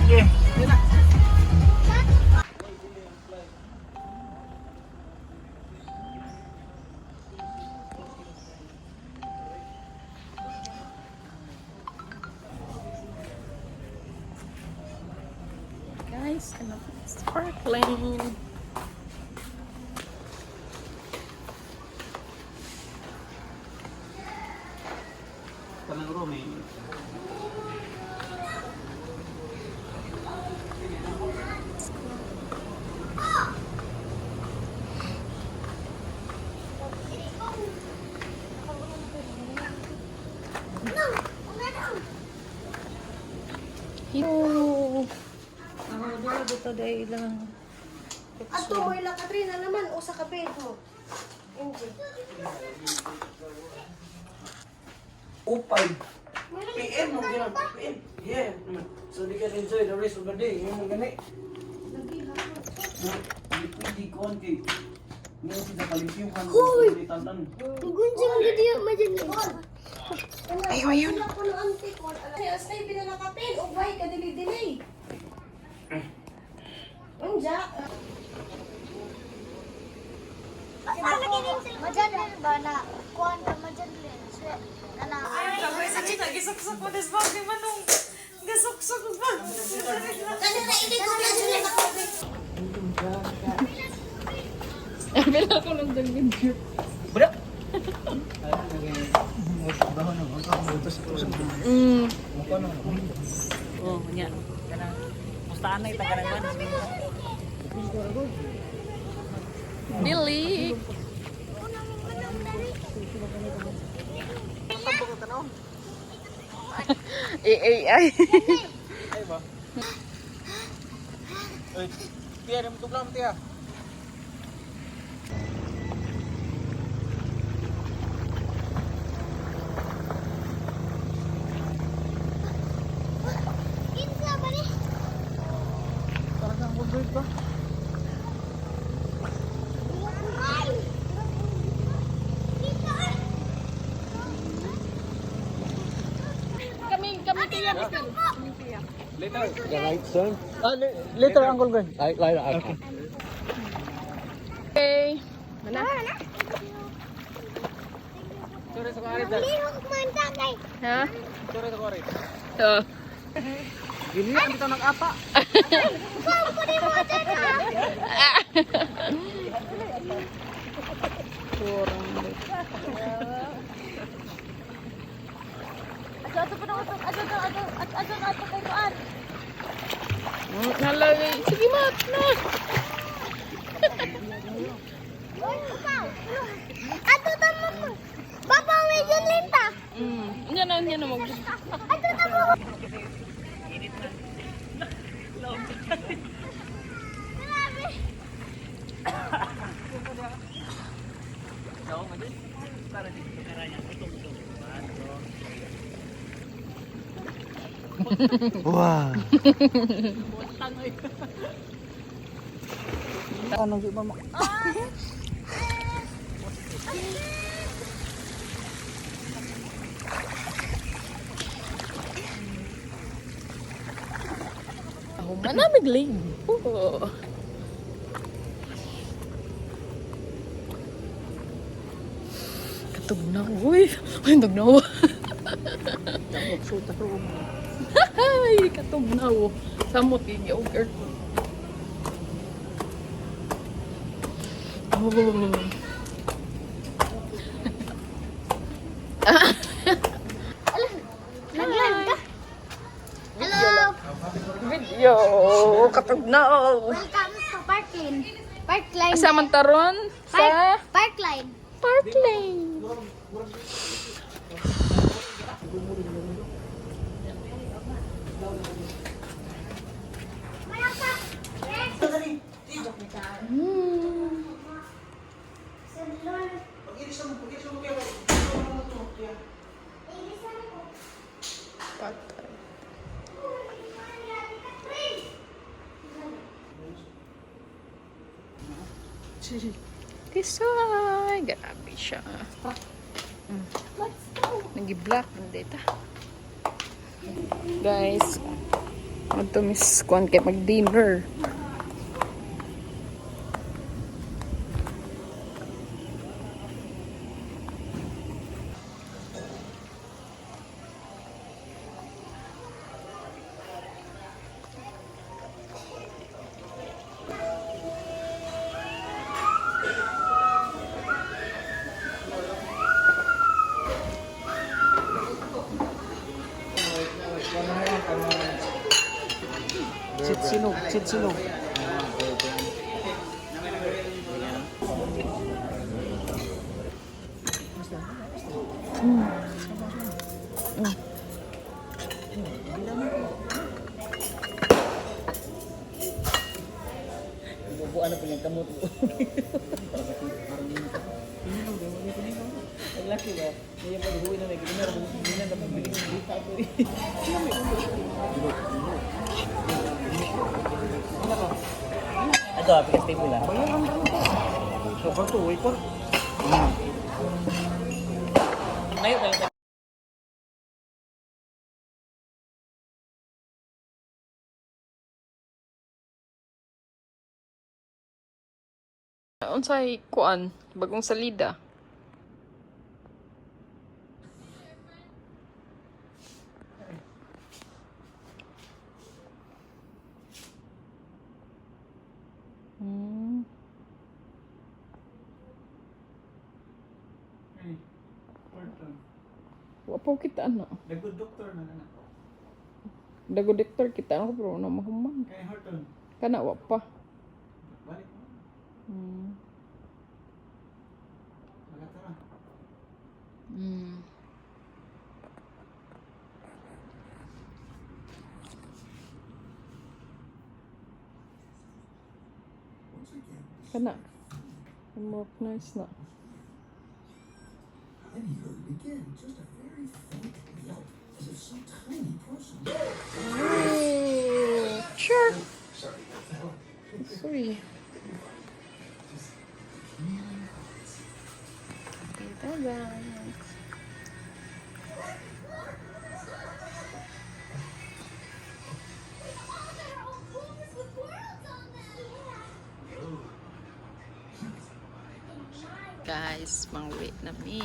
Yeah. Guys, ano po? Sparkling. Kanang room eh. Yo. Ako dito dahil lang. Ato mo ila Katrina naman usa ka bed mo. Enjoy. Upay. PM mo gina. PM. Yeah. So they can enjoy the rest of the day. Yung mga gani. Hindi konti. Ngayon sila kalipiuhan. Hoy! Tantan. Gunjing gid yo majan. Ayaw, ayaw na. Ako ng auntie ko. Ay, stay pinanakapin. Ugay ka dili-dili. Unja. Majanlin ba na? Kuhan ka majanlin. Nana. Ay, sakit. Gisok-sok mo. Des bakit manong gasok-sok ba? Kanina hindi ko na dili nakapin. Bila ko lang ng video. Budak. Oh, nya. Kanang mustaan na itagarangan. Billy. AI. Ay ba? Ay, tiya rin tuklam tiya. Kinsa ba ni? Talagang good ba? Ay! Kami kaya Later. The right turn. Later Uncle Gwen. Later. Okay. Okay. Mana? Sorry sa kari dal. Lihok man tagay. Ha? Sorry sa kari. So. Gini ang bitaw nag-apa. Kuha ko ni mo dyan ha. Ato pa na utok. Ato kay kuan. Nalagay. Sige, Mat. Na. Ato tamo mo. Papa may dyan linta. Yan na mag. Ato tamo. Grabe. Wow. Ano di ba? Oh, manamig ling. Oh. Katugnaw. Uy, tugnaw. Ay, katugnaw. Samot yung yogurt. Oh. Naglan ka. Hello. Video. Katugnaw. Welcome to Parkline. Parkline. Asa man taron sa Parkline. Parkland. Kisay, grabe siya. Nag-block ng data. Guys, ito miss kuan kay mag-dinner. Chitsinog, chitsinog. Bubuan na po yung kamot ko. Naglaki ba? May yung pag-uwi na may ginawa. Hindi na napabiling ng dita ko eh. Ito, pikas table ah. So, kato, wait pa. Ngayon, tayo. Unsay kuan bagong salida. Hmm. Wapo kita ano. Nagod doktor na na. Dago doktor kita ano pero na mahumang. Kaya Horton. Kana wa pa. Balik mo. Hmm. Magatara. Hmm. Kana. More nice na. Then he heard it again, just a very faint yelp, as if some tiny person. Oh, sure. Sorry. Kita guys. Guys, mangwit na mi.